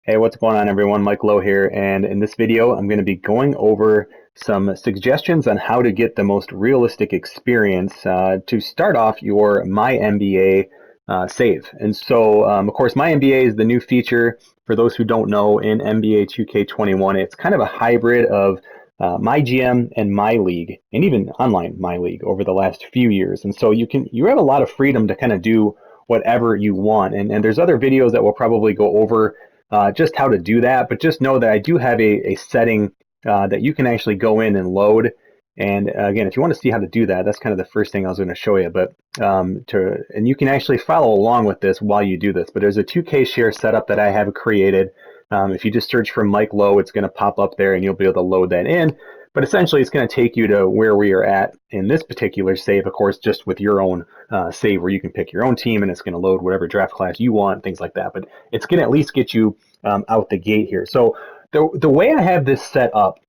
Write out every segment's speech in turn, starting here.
Hey, what's going on, everyone? Mike Lowe here, and in this video, I'm going to be going over some suggestions on how to get the most realistic experience to start off your MyNBA save. And so, of course, MyNBA is the new feature for those who don't know in NBA 2K21. It's kind of a hybrid of MyGM and MyLeague, and even online MyLeague over the last few years. And so you have a lot of freedom to kind of do whatever you want. And there's other videos that will probably go over just how to do that. But just know that I do have a setting that you can actually go in and load. And again, if you want to see how to do that, that's kind of the first thing I was going to show you. But and you can actually follow along with this while you do this. But there's a 2K share setup that I have created. If you just search for Mike Lowe, it's going to pop up there, and you'll be able to load that in. But essentially, it's going to take you to where we are at in this particular save, of course, just with your own save where you can pick your own team, and it's going to load whatever draft class you want, things like that. But it's going to at least get you out the gate here. So the way I have this set up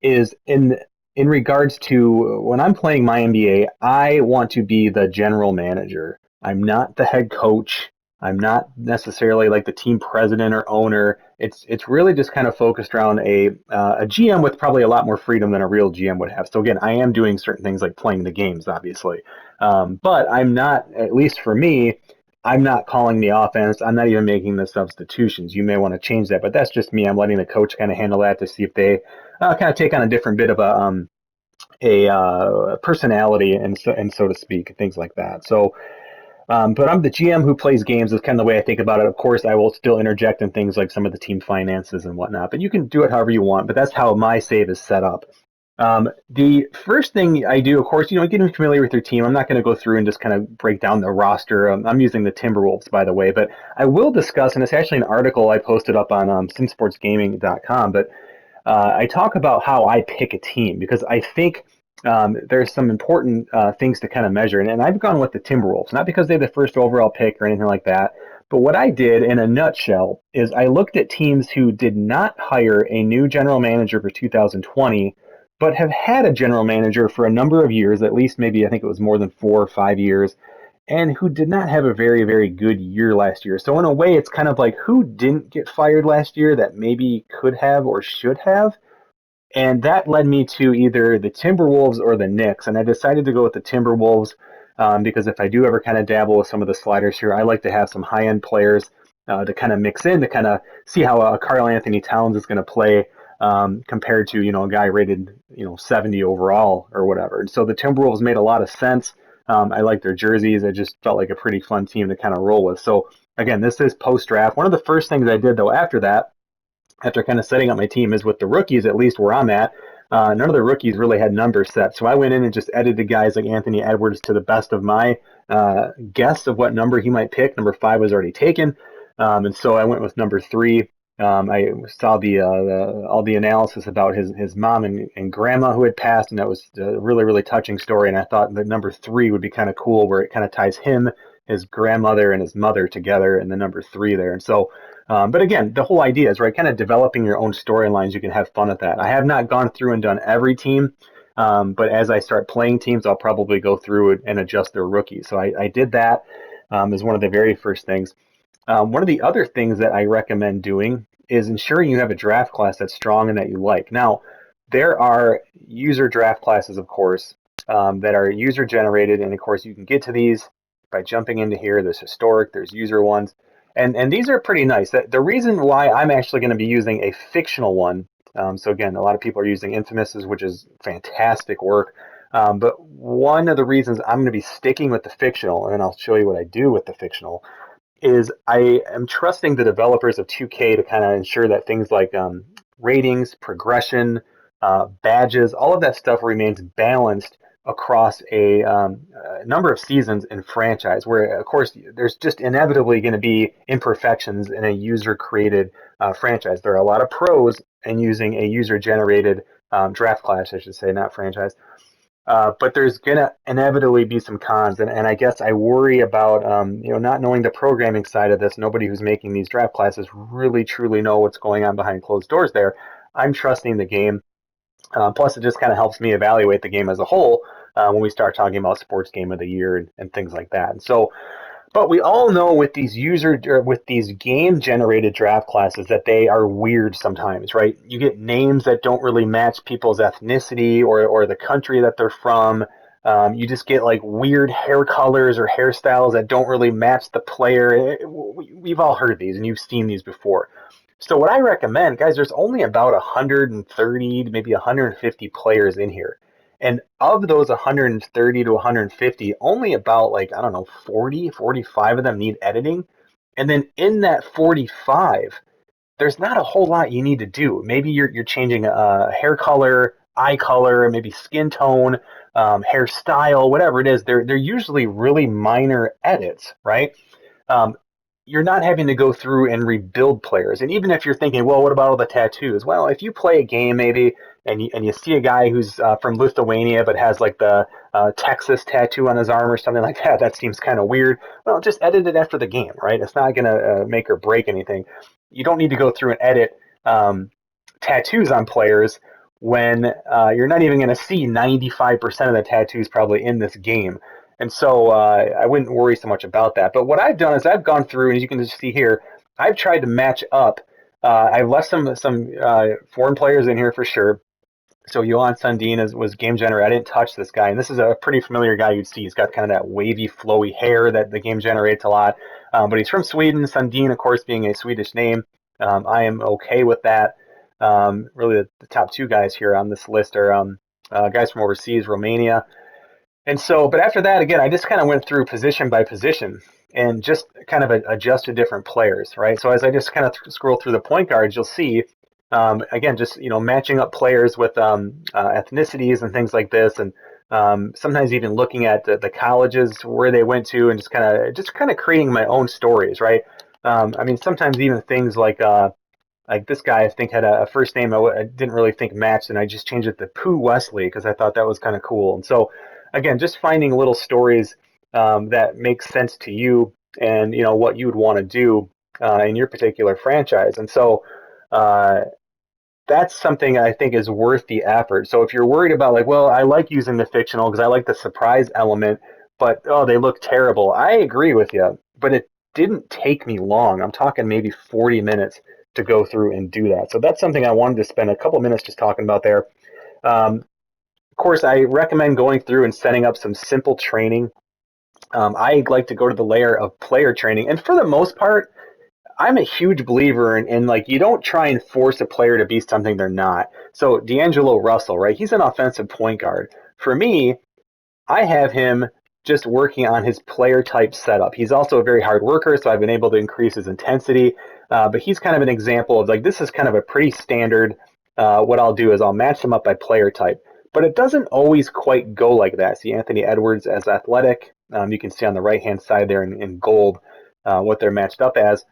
is in regards to when I'm playing MyNBA, I want to be the general manager. I'm not the head coach. I'm not necessarily like the team president or owner. It's really just kind of focused around a GM with probably a lot more freedom than a real GM would have. So again, I am doing certain things like playing the games, obviously, but I'm not, at least for me, I'm not calling the offense. I'm not even making the substitutions. You may want to change that, but that's just me. I'm letting the coach kind of handle that to see if they kind of take on a different bit of a personality and so to speak, things like that. So but I'm the GM who plays games is kind of the way I think about it. Of course, I will still interject in things like some of the team finances and whatnot, but you can do it however you want. But that's how my save is set up. The first thing I do, of course, getting familiar with your team. I'm not going to go through and just kind of break down the roster. I'm using the Timberwolves, by the way, but I will discuss, and it's actually an article I posted up on simsportsgaming.com, but I talk about how I pick a team because I think there's some important things to kind of measure. And I've gone with the Timberwolves, not because they're the first overall pick or anything like that. But what I did in a nutshell is I looked at teams who did not hire a new general manager for 2020, but have had a general manager for a number of years, at least maybe I think it was more than 4 or 5 years, and who did not have a very, very good year last year. So in a way, it's kind of like who didn't get fired last year that maybe could have or should have. And that led me to either the Timberwolves or the Knicks. And I decided to go with the Timberwolves because if I do ever kind of dabble with some of the sliders here, I like to have some high-end players to kind of mix in to kind of see how Karl Anthony Towns is going to play compared to, a guy rated, 70 overall or whatever. And so the Timberwolves made a lot of sense. I like their jerseys. It just felt like a pretty fun team to kind of roll with. So again, this is post-draft. One of the first things I did, though, after that, after kind of setting up my team, is with the rookies, at least where I'm at. None of the rookies really had numbers set. So I went in and just edited guys like Anthony Edwards to the best of my guess of what number he might pick. Number 5 was already taken. And so I went with number 3. I saw all the analysis about his mom and grandma who had passed, and that was a really, really touching story. And I thought that number 3 would be kind of cool, where it kind of ties him, his grandmother, and his mother together in the number 3 there. And so, but again, the whole idea is, right, kind of developing your own storylines. You can have fun with that. I have not gone through and done every team, but as I start playing teams, I'll probably go through and adjust their rookies. So I did that as one of the very first things. One of the other things that I recommend doing is ensuring you have a draft class that's strong and that you like. Now, there are user draft classes, of course, that are user generated, and of course you can get to these by jumping into here. There's historic, there's user ones, and these are pretty nice. The reason why I'm actually going to be using a fictional one, so again, a lot of people are using Infamouses, which is fantastic work. But one of the reasons I'm going to be sticking with the fictional, and I'll show you what I do with the fictional, is I am trusting the developers of 2K to kind of ensure that things like ratings, progression, badges, all of that stuff remains balanced across a number of seasons in franchise, where, of course, there's just inevitably going to be imperfections in a user-created franchise. There are a lot of pros in using a user-generated draft class, I should say, not franchise. But there's going to inevitably be some cons, and I guess I worry about not knowing the programming side of this. Nobody who's making these draft classes really truly know what's going on behind closed doors there. I'm trusting the game. Plus, it just kind of helps me evaluate the game as a whole when we start talking about sports game of the year and things like that. And so But we all know with these with these game generated draft classes that they are weird sometimes, right? You get names that don't really match people's ethnicity or the country that they're from. You just get like weird hair colors or hairstyles that don't really match the player. We've all heard these and you've seen these before. So what I recommend, guys, there's only about 130 to maybe 150 players in here. And of those 130 to 150, only about like, I don't know, 40, 45 of them need editing. And then in that 45, there's not a whole lot you need to do. Maybe you're changing hair color, eye color, maybe skin tone, hairstyle, whatever it is. They're usually really minor edits, right? Um, you're not having to go through and rebuild players. And even if you're thinking, well, what about all the tattoos? Well, if you play a game maybe and you see a guy who's from Lithuania but has like the Texas tattoo on his arm or something like that, that seems kind of weird. Well, just edit it after the game, right? It's not going to make or break anything. You don't need to go through and edit tattoos on players when you're not even going to see 95% of the tattoos probably in this game. And so I wouldn't worry so much about that. But what I've done is I've gone through, and as you can just see here, I've tried to match up. I've left some foreign players in here for sure. So Johan Sundin was game generator. I didn't touch this guy, and this is a pretty familiar guy you'd see. He's got kind of that wavy, flowy hair that the game generates a lot. But he's from Sweden. Sundin, of course, being a Swedish name. I am okay with that. Really, the top two guys here on this list are guys from overseas, Romania. And so, but after that, again, I just kind of went through position by position and just kind of adjusted different players, right? So as I just kind of scroll through the point guards, you'll see, again, just, matching up players with ethnicities and things like this. And sometimes even looking at the colleges where they went to and just kind of creating my own stories, right? I mean, sometimes even things like this guy, I think, had a first name I didn't really think matched, and I just changed it to Pooh Wesley because I thought that was kind of cool. And so, again, just finding little stories that make sense to you and what you would want to do in your particular franchise. And so that's something I think is worth the effort. So if you're worried about like, well, I like using the fictional because I like the surprise element, but oh, they look terrible. I agree with you, but it didn't take me long. I'm talking maybe 40 minutes to go through and do that. So that's something I wanted to spend a couple minutes just talking about there. Of course, I recommend going through and setting up some simple training. I like to go to the layer of player training, and for the most part, I'm a huge believer in like you don't try and force a player to be something they're not. So D'Angelo Russell, right? He's an offensive point guard. For me, I have him just working on his player type setup. He's also a very hard worker, so I've been able to increase his intensity. But he's kind of an example of like this is kind of a pretty standard. What I'll do is I'll match them up by player type, but it doesn't always quite go like that. See Anthony Edwards as athletic. You can see on the right hand side there in gold what they're matched up as.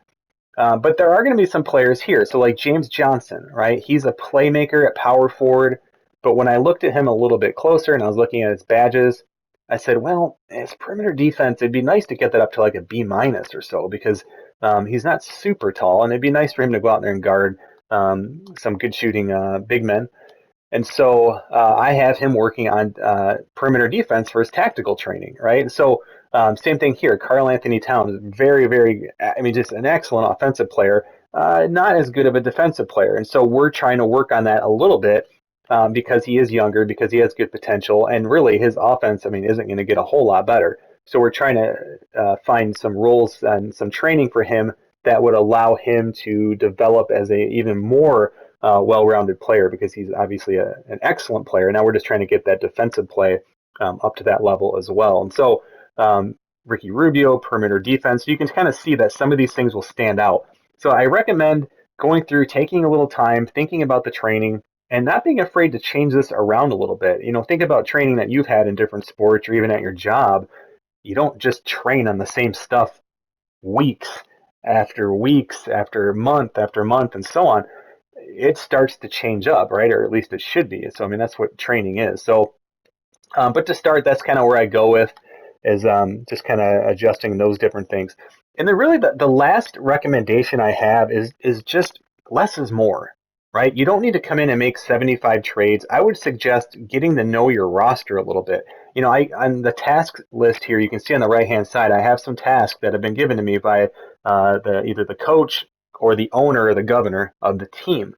But there are going to be some players here. So like James Johnson, right? He's a playmaker at power forward. But when I looked at him a little bit closer and I was looking at his badges, I said, well, his perimeter defense, it'd be nice to get that up to like a B minus or so because he's not super tall, and it'd be nice for him to go out there and guard some good shooting big men. And so I have him working on perimeter defense for his tactical training, right? So same thing here. Karl Anthony Towns, very, very, I mean, just an excellent offensive player, not as good of a defensive player. And so we're trying to work on that a little bit because he is younger, because he has good potential, and really his offense, I mean, isn't going to get a whole lot better. So we're trying to find some roles and some training for him that would allow him to develop as a even more well-rounded player because he's obviously an excellent player. Now we're just trying to get that defensive play up to that level as well. And so Ricky Rubio, perimeter defense, you can kind of see that some of these things will stand out. So I recommend going through, taking a little time, thinking about the training, and not being afraid to change this around a little bit. Think about training that you've had in different sports or even at your job. You don't just train on the same stuff weeks after month, and so on. It starts to change up, right? Or at least it should be. So, I mean, that's what training is. So, but to start, that's kind of where I go with is just kind of adjusting those different things. And then really the last recommendation I have is just less is more. right? You don't need to come in and make 75 trades. I would suggest getting to know your roster a little bit. I on the task list here, you can see on the right-hand side, I have some tasks that have been given to me by the either the coach or the owner or the governor of the team.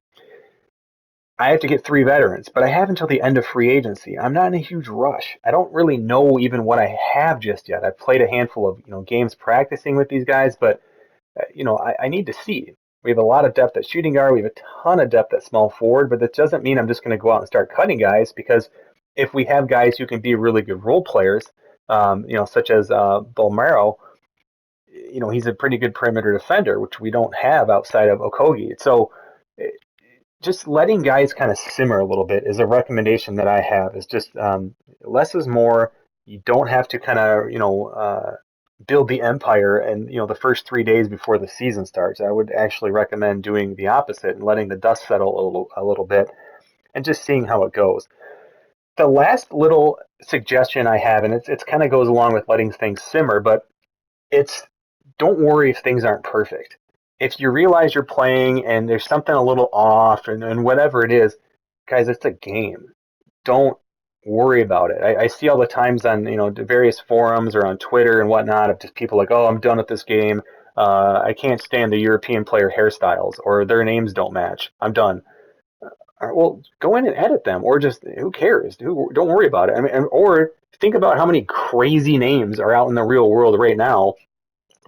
I have to get 3 veterans, but I have until the end of free agency. I'm not in a huge rush. I don't really know even what I have just yet. I've played a handful of games practicing with these guys, but I need to see. We have a lot of depth at shooting guard. We have a ton of depth at small forward, but that doesn't mean I'm just going to go out and start cutting guys, because if we have guys who can be really good role players, such as Bolmaro, he's a pretty good perimeter defender, which we don't have outside of Okogie. So just letting guys kind of simmer a little bit is a recommendation that I have. Is just less is more. You don't have to kind of build the empire and the first 3 days before the season starts. I would actually recommend doing the opposite and letting the dust settle a little bit and just seeing how it goes. The last little suggestion I have, and it's kind of goes along with letting things simmer, but it's don't worry if things aren't perfect. If you realize you're playing and there's something a little off and whatever it is, guys, it's a game. Don't worry about it. I see all the times on the various forums or on Twitter and whatnot of just people like, oh, I'm done with this game. I can't stand the European player hairstyles or their names don't match. I'm done. All right, well, go in and edit them, or just who cares? Don't worry about it. I mean, or think about how many crazy names are out in the real world right now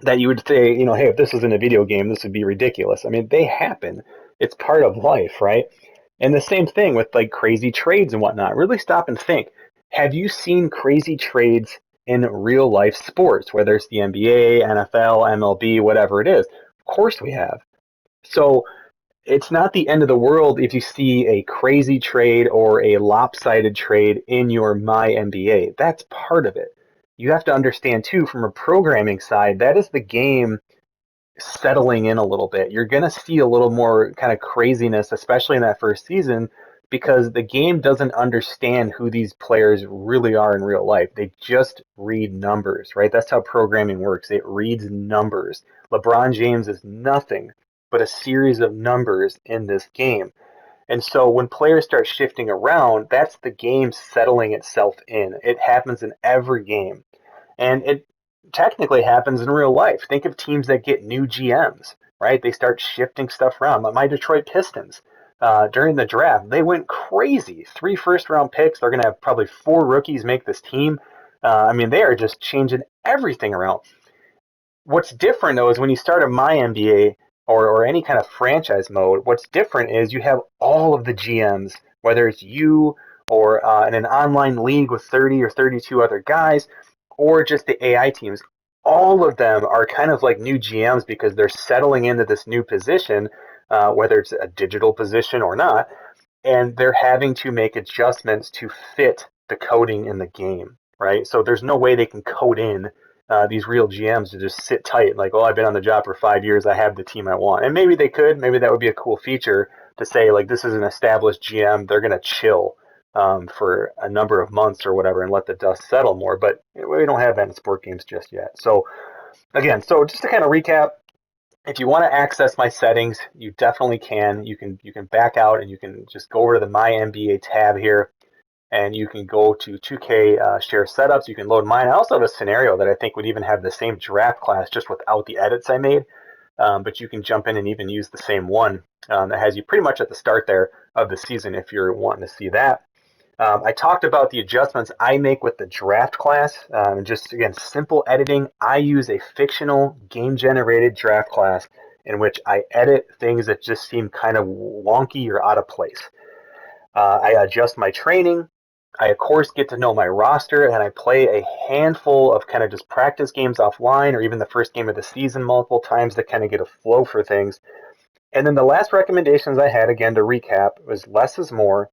that you would say, hey, if this was in a video game, this would be ridiculous. I mean, they happen. It's part of life, right? And the same thing with like crazy trades and whatnot. Really stop and think. Have you seen crazy trades in real life sports, whether it's the NBA, NFL, MLB, whatever it is? Of course we have. So it's not the end of the world if you see a crazy trade or a lopsided trade in your MyNBA. That's part of it. You have to understand too, from a programming side, that is the game settling in a little bit. You're going to see a little more kind of craziness, especially in that first season, because the game doesn't understand who these players really are in real life. They just read numbers, right? That's how programming works. It reads numbers. LeBron James is nothing but a series of numbers in this game. And so when players start shifting around, that's the game settling itself in. It happens in every game. And it technically happens in real life. Think of teams that get new GMs, right? They start shifting stuff around. My Detroit Pistons, during the draft, they went crazy. 3 first-round picks. They're going to have probably 4 rookies make this team. I mean, they are just changing everything around. What's different, though, is when you start a MyNBA or any kind of franchise mode, what's different is you have all of the GMs, whether it's you or in an online league with 30 or 32 other guys, or just the AI teams. All of them are kind of like new GMs because they're settling into this new position, whether it's a digital position or not, and they're having to make adjustments to fit the coding in the game, right? So there's no way they can code in these real GMs to just sit tight, like, oh, I've been on the job for 5 years, I have the team I want. And maybe they could, maybe that would be a cool feature to say, like, this is an established GM, they're going to chill for a number of months or whatever and let the dust settle more. But we don't have that in sport games just yet. So again, so just to kind of recap, if you want to access my settings, you definitely can. You can back out and you can just go over to the MyNBA tab here, and you can go to 2K share setups. You can load mine. I also have a scenario that I think would even have the same draft class just without the edits I made. But you can jump in and even use the same one that has you pretty much at the start there of the season if you're wanting to see that. I talked about the adjustments I make with the draft class. Just, again, simple editing. I use a fictional game-generated draft class in which I edit things that just seem kind of wonky or out of place. I adjust my training. I, of course, get to know my roster, and I play a handful of kind of just practice games offline or even the first game of the season multiple times to kind of get a flow for things. And then the last recommendations I had, again, to recap, was less is more.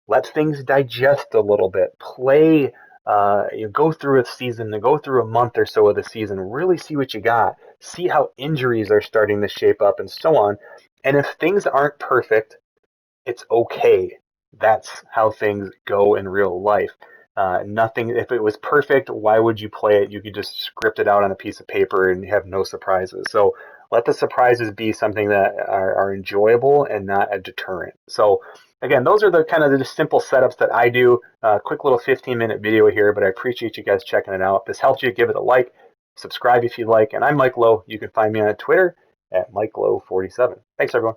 Let things digest a little bit. Play, go through a season, go through a month or so of the season, really see what you got, see how injuries are starting to shape up and so on. And if things aren't perfect, it's okay. That's how things go in real life. Nothing, if it was perfect, why would you play it? You could just script it out on a piece of paper and have no surprises. So let the surprises be something that are enjoyable and not a deterrent. So again, those are the kind of the just simple setups that I do. Quick little 15-minute video here, but I appreciate you guys checking it out. If this helped you, give it a like, subscribe if you like. And I'm Mike Lowe. You can find me on Twitter at MikeLowe47. Thanks, everyone.